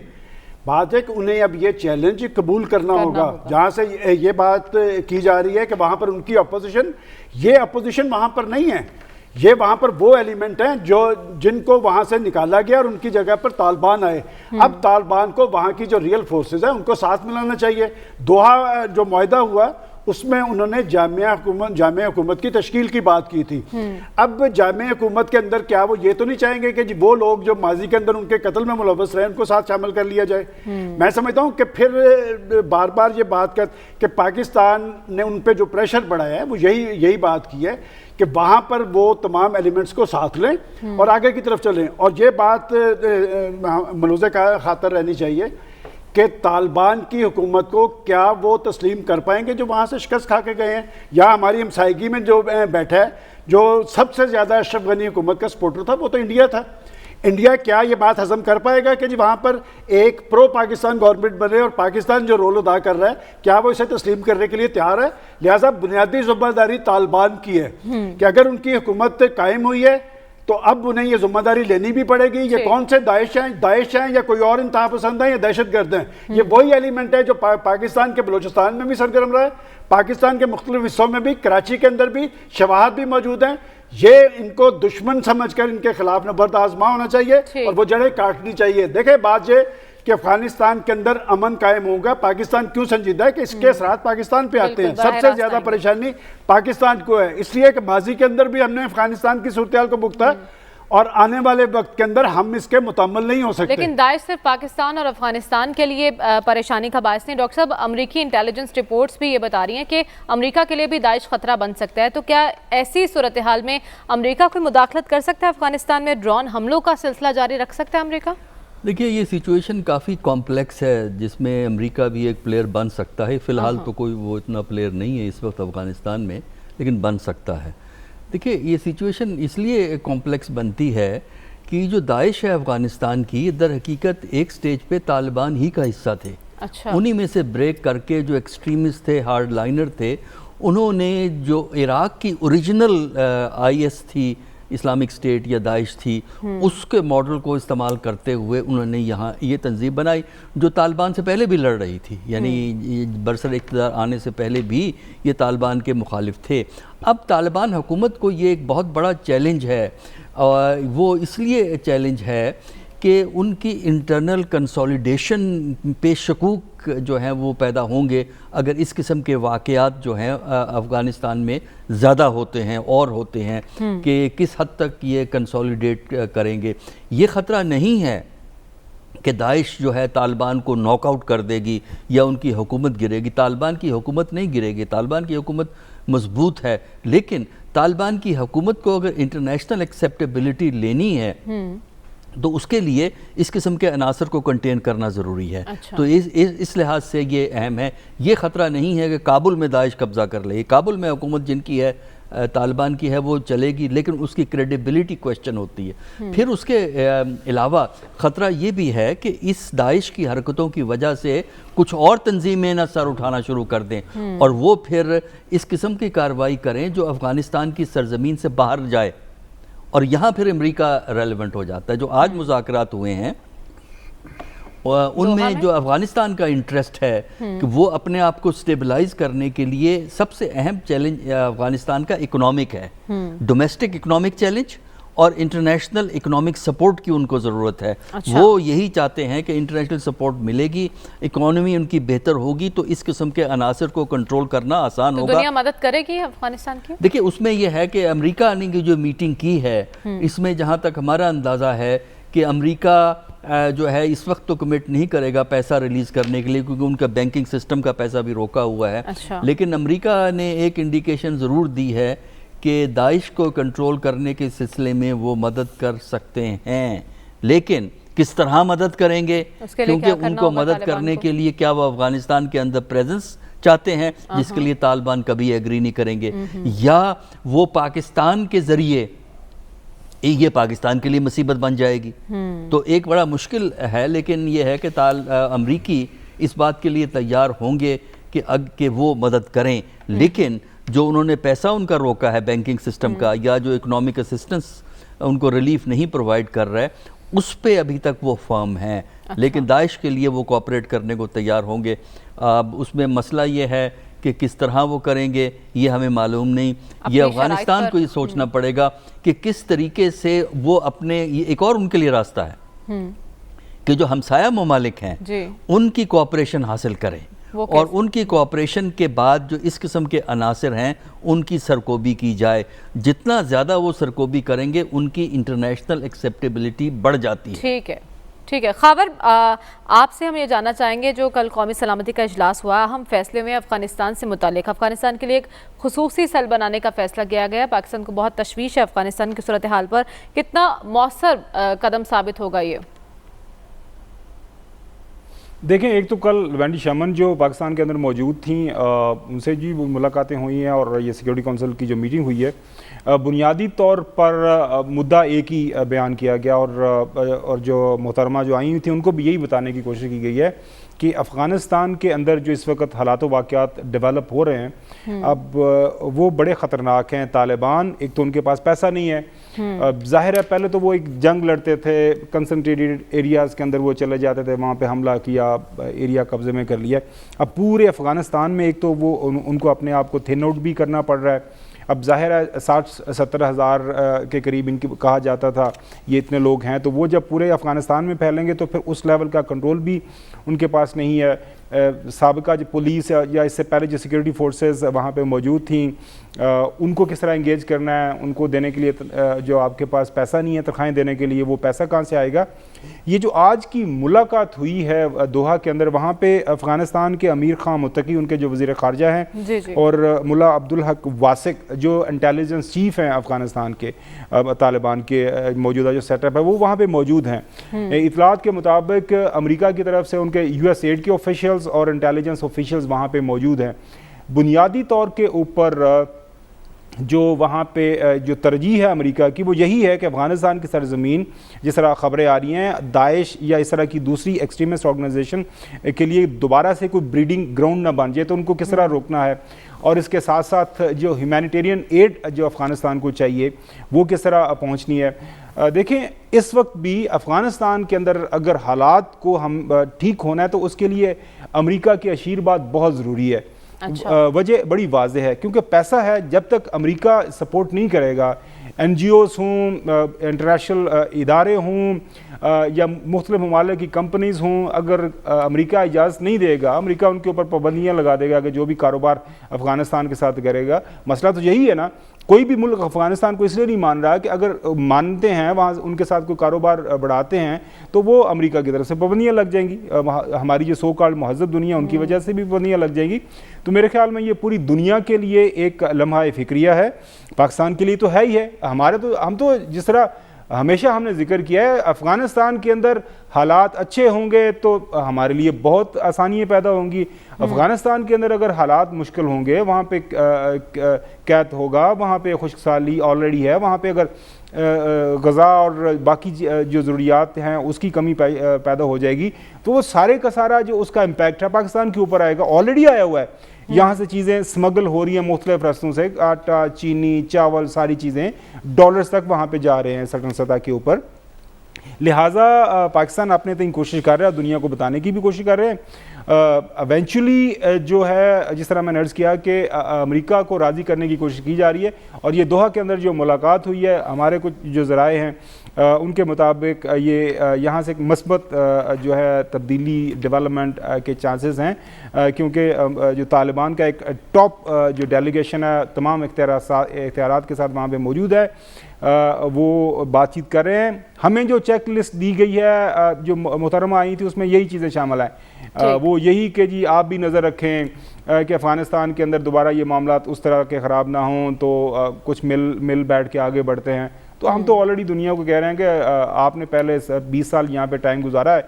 بات ہے کہ انہیں اب یہ چیلنج قبول کرنا ہوگا. جہاں سے یہ بات کی جا رہی ہے کہ وہاں پر ان کی اپوزیشن، یہ اپوزیشن وہاں پر نہیں ہے، یہ وہاں پر وہ ایلیمنٹ ہیں جن کو وہاں سے نکالا گیا اور ان کی جگہ پر طالبان آئے. اب طالبان کو وہاں کی جو ریئل فورسز ہیں ان کو ساتھ ملانا چاہیے. دوحہ جو معاہدہ ہوا اس میں انہوں نے جامعہ حکومت کی تشکیل کی بات کی تھی. اب جامعہ حکومت کے اندر کیا وہ یہ تو نہیں چاہیں گے کہ جی وہ لوگ جو ماضی کے اندر ان کے قتل میں ملوث رہے ان کو ساتھ شامل کر لیا جائے؟ میں سمجھتا ہوں کہ پھر بار بار یہ بات کہ پاکستان نے ان پہ جو پریشر بڑھایا ہے وہ یہی بات کی ہے کہ وہاں پر وہ تمام ایلیمنٹس کو ساتھ لیں اور آگے کی طرف چلیں. اور یہ بات ملحوظے کا خاطر رہنی چاہیے کہ طالبان کی حکومت کو کیا وہ تسلیم کر پائیں گے جو وہاں سے شکست کھا کے گئے ہیں؟ یا ہماری ہمسائیگی میں جو بیٹھا ہے جو سب سے زیادہ اشرف غنی حکومت کا سپورٹر تھا وہ تو انڈیا تھا. انڈیا کیا یہ بات ہضم کر پائے گا کہ جی وہاں پر ایک پرو پاکستان گورنمنٹ بنے اور پاکستان جو رول ادا کر رہا ہے کیا وہ اسے تسلیم کرنے کے لیے تیار ہے؟ لہٰذا بنیادی ذمہ داری طالبان کی ہے کہ اگر ان کی حکومت قائم ہوئی ہے تو اب انہیں یہ ذمہ داری لینی بھی پڑے گی. یہ کون سے داعش ہیں یا کوئی اور انتہا پسند ہیں یا دہشت گرد ہیں؟ یہ وہی ایلیمنٹ ہے جو پاکستان کے بلوچستان میں بھی سرگرم رہا ہے، پاکستان کے مختلف حصوں میں بھی، کراچی کے اندر بھی شواہد بھی موجود ہیں. یہ ان کو دشمن سمجھ کر ان کے خلاف نبرد آزما ہونا چاہیے اور وہ جڑیں کاٹنی چاہیے. دیکھیں بات یہ کہ افغانستان کے اندر امن قائم ہوگا. پاکستان کیوں سنجیدہ ہے کہ اس کے اثرات پاکستان پہ آتے ہیں. سب سے زیادہ پریشانی پاکستان کو ہے، اس لیے کہ ماضی کے اندر بھی ہم نے افغانستان کی صورتحال کو بھگتا اور آنے والے وقت کے اندر ہم اس کے متحمل نہیں ہو سکتے. لیکن داعش صرف پاکستان اور افغانستان کے لیے پریشانی کا باعث نہیں. ڈاکٹر صاحب امریکی انٹیلیجنس رپورٹس بھی یہ بتا رہی ہیں کہ امریکہ کے لیے بھی داعش خطرہ بن سکتا ہے. تو کیا ایسی صورتحال میں امریکہ کوئی مداخلت کر سکتا ہے افغانستان میں؟ ڈرون حملوں کا سلسلہ جاری رکھ سکتا ہے امریکہ؟ دیکھیے یہ سچویشن کافی کمپلیکس ہے جس میں امریکہ بھی ایک پلیئر بن سکتا ہے. فی الحال تو کوئی وہ اتنا پلیئر نہیں ہے اس وقت افغانستان میں، لیکن بن سکتا ہے. دیکھیے یہ سچویشن اس لیے کمپلیکس بنتی ہے کہ جو داعش ہے افغانستان کی در حقیقت ایک سٹیج پہ طالبان ہی کا حصہ تھے. انہی میں سے بریک کر کے جو ایکسٹریمسٹ تھے، ہارڈ لائنر تھے، انہوں نے جو عراق کی اوریجنل آئی ایس تھی، اسلامک اسٹیٹ یا داعش تھی، اس کے ماڈل کو استعمال کرتے ہوئے انہوں نے یہاں یہ تنظیم بنائی جو طالبان سے پہلے بھی لڑ رہی تھی. یعنی برسر اقتدار آنے سے پہلے بھی یہ طالبان کے مخالف تھے. اب طالبان حکومت کو یہ ایک بہت بڑا چیلنج ہے، اور وہ اس لیے چیلنج ہے کہ ان کی انٹرنل کنسولیڈیشن پہ شکوک جو ہیں وہ پیدا ہوں گے اگر اس قسم کے واقعات جو ہیں افغانستان میں زیادہ ہوتے ہیں اور ہوتے ہیں کہ کس حد تک یہ کنسولیڈیٹ کریں گے. یہ خطرہ نہیں ہے کہ داعش جو ہے طالبان کو ناک آؤٹ کر دے گی یا ان کی حکومت گرے گی. طالبان کی حکومت نہیں گرے گی، طالبان کی حکومت مضبوط ہے، لیکن طالبان کی حکومت کو اگر انٹرنیشنل ایکسیپٹیبلٹی لینی ہے تو اس کے لیے اس قسم کے عناصر کو کنٹین کرنا ضروری ہے. تو اس لحاظ سے یہ اہم ہے. یہ خطرہ نہیں ہے کہ کابل میں داعش قبضہ کر لے. کابل میں حکومت جن کی ہے طالبان کی ہے وہ چلے گی، لیکن اس کی کریڈیبلٹی کویسچن ہوتی ہے. پھر اس کے علاوہ خطرہ یہ بھی ہے کہ اس داعش کی حرکتوں کی وجہ سے کچھ اور تنظیمیں نہ سر اٹھانا شروع کر دیں اور وہ پھر اس قسم کی کارروائی کریں جو افغانستان کی سرزمین سے باہر جائے، اور یہاں پھر امریکہ ریلیونٹ ہو جاتا ہے. جو آج مذاکرات ہوئے ہیں ان میں جو افغانستان کا انٹرسٹ ہے کہ وہ اپنے آپ کو سٹیبلائز کرنے کے لیے سب سے اہم چیلنج افغانستان کا اکنامک ہے. ڈومیسٹک اکنامک چیلنج اور انٹرنیشنل اکنامک سپورٹ کی ان کو ضرورت ہے. وہ یہی چاہتے ہیں کہ انٹرنیشنل سپورٹ ملے گی، اکانومی ان کی بہتر ہوگی تو اس قسم کے عناصر کو کنٹرول کرنا آسان ہوگا. دنیا مدد کرے گی افغانستان کی؟ دیکھیں اس میں یہ ہے کہ امریکہ نے جو میٹنگ کی ہے اس میں جہاں تک ہمارا اندازہ ہے کہ امریکہ جو ہے اس وقت تو کمٹ نہیں کرے گا پیسہ ریلیز کرنے کے لیے کیونکہ ان کا بینکنگ سسٹم کا پیسہ بھی روکا ہوا ہے. لیکن امریکہ نے ایک انڈیکیشن ضرور دی ہے کہ داعش کو کنٹرول کرنے کے سلسلے میں وہ مدد کر سکتے ہیں، لیکن کس طرح مدد کریں گے؟ کیونکہ ان کو مدد کرنے کے لیے کیا وہ افغانستان کے اندر پریزنس چاہتے ہیں جس کے لیے طالبان کبھی ایگری نہیں کریں گے، یا وہ پاکستان کے ذریعے یہ پاکستان کے لیے مصیبت بن جائے گی؟ تو ایک بڑا مشکل ہے، لیکن یہ ہے کہ امریکی اس بات کے لیے تیار ہوں گے کہ وہ مدد کریں، لیکن جو انہوں نے پیسہ ان کا روکا ہے بینکنگ سسٹم کا، یا جو اکنامک اسسٹنس ان کو ریلیف نہیں پرووائڈ کر رہا ہے، اس پہ ابھی تک وہ فرم ہیں، لیکن داعش کے لیے وہ کوآپریٹ کرنے کو تیار ہوں گے۔ اس میں مسئلہ یہ ہے کہ کس طرح وہ کریں گے یہ ہمیں معلوم نہیں، یہ افغانستان کو یہ سوچنا پڑے گا کہ کس طریقے سے وہ اپنے، ایک اور ان کے لیے راستہ ہے کہ جو ہمسایہ ممالک ہیں ان کی کوآپریشن حاصل کریں، اور ان کی کوآپریشن کے بعد جو اس قسم کے عناصر ہیں ان کی سرکوبی کی جائے۔ جتنا زیادہ وہ سرکوبی کریں گے ان کی انٹرنیشنل ایکسیپٹیبلٹی بڑھ جاتی ہے۔ ٹھیک ہے خاور، آپ سے ہم یہ جاننا چاہیں گے، جو کل قومی سلامتی کا اجلاس ہوا، اہم فیصلے میں افغانستان سے متعلق افغانستان کے لیے ایک خصوصی سیل بنانے کا فیصلہ کیا گیا۔ پاکستان کو بہت تشویش ہے افغانستان کی صورتحال پر، کتنا مؤثر قدم ثابت ہوگا یہ؟ دیکھیں، ایک تو کل وینڈی شامن جو پاکستان کے اندر موجود تھیں، ان سے جی ملاقاتیں ہوئی ہیں، اور یہ سیکیورٹی کونسل کی جو میٹنگ ہوئی ہے، بنیادی طور پر مدعا ایک ہی بیان کیا گیا، اور جو محترمہ جو آئی ہوئی تھیں ان کو بھی یہی بتانے کی کوشش کی گئی ہے کہ افغانستان کے اندر جو اس وقت حالات و واقعات ڈیولپ ہو رہے ہیں اب وہ بڑے خطرناک ہیں۔ طالبان، ایک تو ان کے پاس پیسہ نہیں ہے، ظاہر ہے پہلے تو وہ ایک جنگ لڑتے تھے، کنسنٹریٹڈ ایریاز کے اندر وہ چلے جاتے تھے، وہاں پہ حملہ کیا، ایریا قبضے میں کر لیا۔ اب پورے افغانستان میں ایک تو وہ ان کو اپنے آپ کو تھن آؤٹ بھی کرنا پڑ رہا ہے۔ اب ظاہر ہے 60-70 ہزار کے قریب ان کی کہا جاتا تھا یہ اتنے لوگ ہیں، تو وہ جب پورے افغانستان میں پھیلیں گے تو پھر اس لیول کا کنٹرول بھی ان کے پاس نہیں ہے۔ سابقہ جو پولیس یا اس سے پہلے جو سیکیورٹی فورسز وہاں پہ موجود تھیں، ان کو کس طرح انگیج کرنا ہے، ان کو دینے کے لیے جو آپ کے پاس پیسہ نہیں ہے تنخواہیں دینے کے لیے، وہ پیسہ کہاں سے آئے گا؟ یہ جو آج کی ملاقات ہوئی ہے دوحہ کے اندر، وہاں پہ افغانستان کے امیر خان متقی، ان کے جو وزیر خارجہ ہیں، اور ملا عبدالحق واسق جو انٹیلیجنس چیف ہیں افغانستان کے، طالبان کے موجودہ جو سیٹ اپ ہے، وہ وہاں پہ موجود ہیں۔ اطلاعات کے مطابق امریکہ کی طرف سے ان کے یو ایس ایڈ کے آفیشلز اور انٹیلیجنس آفیشلز وہاں پہ موجود ہیں۔ بنیادی طور کے اوپر جو وہاں پہ جو ترجیح ہے امریکہ کی، وہ یہی ہے کہ افغانستان کی سرزمین، جس طرح خبریں آ رہی ہیں، داعش یا اس طرح کی دوسری ایکسٹریمسٹ آرگنائزیشن کے لیے دوبارہ سے کوئی بریڈنگ گراؤنڈ نہ بن جائے، تو ان کو کس طرح روکنا ہے، اور اس کے ساتھ ساتھ جو ہیومینیٹیرین ایڈ جو افغانستان کو چاہیے وہ کس طرح پہنچنی ہے۔ دیکھیں، اس وقت بھی افغانستان کے اندر اگر حالات کو ہم ٹھیک ہونا ہے تو اس کے لیے امریکہ کی اشیرباد بہت ضروری ہے۔ وجہ بڑی واضح ہے، کیونکہ پیسہ ہے، جب تک امریکہ سپورٹ نہیں کرے گا، این جی اوز ہوں، انٹرنیشنل ادارے ہوں، یا مختلف ممالک کی کمپنیز ہوں، اگر امریکہ اجازت نہیں دے گا، امریکہ ان کے اوپر پابندیاں لگا دے گا کہ جو بھی کاروبار افغانستان کے ساتھ کرے گا۔ مسئلہ تو یہی ہے نا، کوئی بھی ملک افغانستان کو اس لیے نہیں مان رہا کہ اگر مانتے ہیں وہاں ان کے ساتھ کوئی کاروبار بڑھاتے ہیں تو وہ امریکہ کی طرف سے پابندیاں لگ جائیں گی، ہماری جو سو کالڈ مہذب دنیا ان کی وجہ سے بھی پابندیاں لگ جائیں گی۔ تو میرے خیال میں یہ پوری دنیا کے لیے ایک لمحہ فکریہ ہے، پاکستان کے لیے تو ہے ہی ہے۔ ہم تو جس طرح ہمیشہ ہم نے ذکر کیا ہے، افغانستان کے اندر حالات اچھے ہوں گے تو ہمارے لیے بہت آسانیاں پیدا ہوں گی۔ افغانستان کے اندر اگر حالات مشکل ہوں گے، وہاں پہ قحط ہوگا، وہاں پہ خشک سالی آلریڈی ہے، وہاں پہ اگر غذا اور باقی جو ضروریات ہیں اس کی کمی پیدا ہو جائے گی، تو وہ سارے کا سارا جو اس کا امپیکٹ ہے پاکستان کے اوپر آئے گا۔ آلریڈی آیا ہوا ہے، یہاں سے چیزیں سمگل ہو رہی ہیں مختلف رستوں سے، آٹا، چینی، چاول، ساری چیزیں ڈالرز تک وہاں پہ جا رہے ہیں سٹن سطح کے اوپر۔ لہٰذا پاکستان اپنے تئیں کوشش کر رہا ہے، دنیا کو بتانے کی بھی کوشش کر رہے ہیں۔ ایونچولی جو ہے، جس طرح میں نے عرض کیا کہ امریکہ کو راضی کرنے کی کوشش کی جا رہی ہے، اور یہ دوحہ کے اندر جو ملاقات ہوئی ہے، ہمارے کچھ جو ذرائع ہیں ان کے مطابق یہ یہاں سے ایک مثبت جو ہے تبدیلی ڈیولپمنٹ کے چانسز ہیں، کیونکہ جو طالبان کا ایک ٹاپ جو ڈیلیگیشن ہے تمام اختیارات کے ساتھ وہاں پہ موجود ہے، وہ بات چیت کر رہے ہیں۔ ہمیں جو چیک لسٹ دی گئی ہے جو محترمہ آئی تھی اس میں یہی چیزیں شامل ہیں، वो यही कि जी आप भी नज़र रखें कि अफ़गानिस्तान के अंदर दोबारा ये मामलात उस तरह के ख़राब ना हों, तो कुछ मिल बैठ के आगे बढ़ते हैं। तो हम तो ऑलरेडी दुनिया को कह रहे हैं कि आपने पहले 20 साल यहाँ पे टाइम गुजारा है,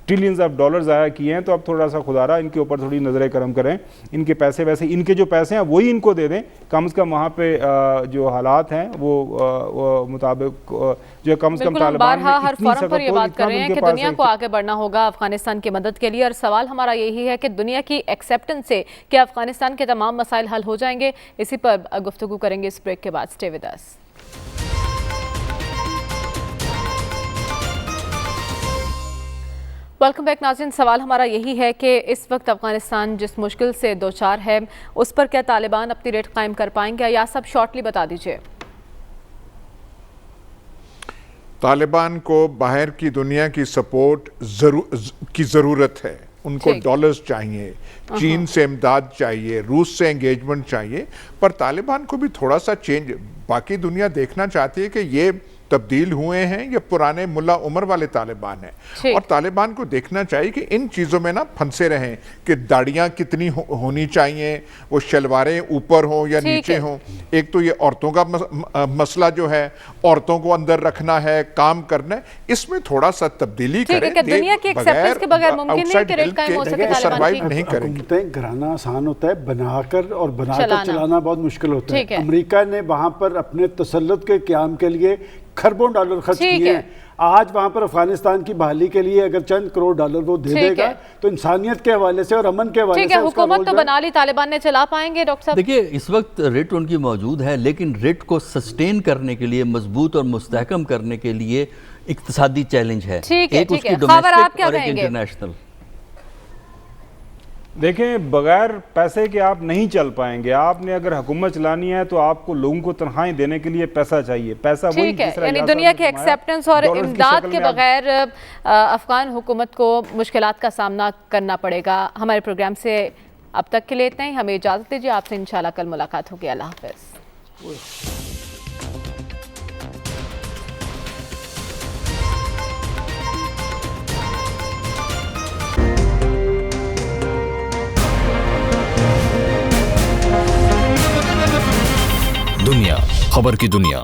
ट्रिलियंस ऑफ डॉलर ज़ाया किए हैं, तो अब थोड़ा सा खुदारा इनके ऊपर थोड़ी नज़र करम करें। इनके पैसे वैसे इनके जो पैसे हैं वही इनको दे दें, कम से कम वहाँ पे जो हालात हैं वो मुताबिक जो कम से कम तालिबान बारहा हर फोरम पर ये बात कर रहे हैं कि दुनिया को आगे बढ़ना होगा अफगानिस्तान की मदद के लिए, और सवाल हमारा यही है कि दुनिया की एक्सेप्टेंस से क्या अफगानिस्तान के तमाम मसाइल हल हो जाएंगे? इसी पर गुफ्तगू करेंगे इस ब्रेक के बाद। Stay with us. Welcome back नाज़रीन। सवाल हमारा यही है कि इस वक्त अफगानिस्तान जिस मुश्किल से दो चार है, उस पर क्या तालिबान अपनी रेट कायम कर पाएंगे, या सब शॉर्टली बता दीजिए। तालिबान को बाहर की दुनिया की सपोर्ट की ज़रूरत है। उनको डॉलर्स चाहिए, चीन से इमदाद चाहिए, रूस से एंगेजमेंट चाहिए, पर तालिबान को भी थोड़ा सा चेंज, बाकी दुनिया देखना चाहती है कि ये तब्दील हुए हैं या पुराने मुल्ला उमर वाले तालिबान हैं। और तालिबान को देखना चाहिए कि इन चीज़ों में ना फंसे रहें कि दाढ़ियाँ कितनी होनी चाहिए, वो शलवारें ऊपर हो या नीचे हो। एक तो ये औरतों का मसला जो है, औरतों को अंदर रखना है, काम करना है, इसमें थोड़ा सा तब्दीली करें। दुनिया की एक्सेप्टेंस के बगैर मुमकिन नहीं कि रेट कायम हो सके तालिबान की। सर्वाइव नहीं करेंगे। घराना आसान होता है, बनाकर और बनाकर चलाना बहुत मुश्किल होता है। अमेरिका ने वहाँ पर अपने तसल्लुत के क़याम के लिए खरबों डॉलर खर्च किए हैं। आज वहां पर अफगानिस्तान की बहाली के लिए अगर चंद करोड़ डॉलर वो दे देगा तो इंसानियत के हवाले से और अमन के हवाले से हुकूमत तो बना ली, तालिबान ने चला पाएंगे डॉक्टर साहब? देखिए, इस वक्त रेट उनकी मौजूद है, लेकिन रेट को सस्टेन करने के लिए, मजबूत और मुस्तहकम करने के लिए इक्तिसादी चैलेंज है। एक उसकी डोमेस्टिक और एक इंटरनेशनल। देखें, बगैर पैसे के आप नहीं चल पाएंगे। आपने अगर हुकूमत चलानी है तो आपको लोगों को तनख्वाहें देने के लिए पैसा चाहिए। पैसा वही ठीक है, यानी दुनिया के एक्सेप्टेंस और इमदाद के बगैर अफगान हुकूमत को मुश्किलात का सामना करना पड़ेगा। हमारे प्रोग्राम से अब तक के लिए इतना ही। हमें इजाज़त दीजिए, आपसे इंशाल्लाह कल मुलाकात होगी। अल्लाह हाफ़िज़। दुनिया खबर की दुनिया।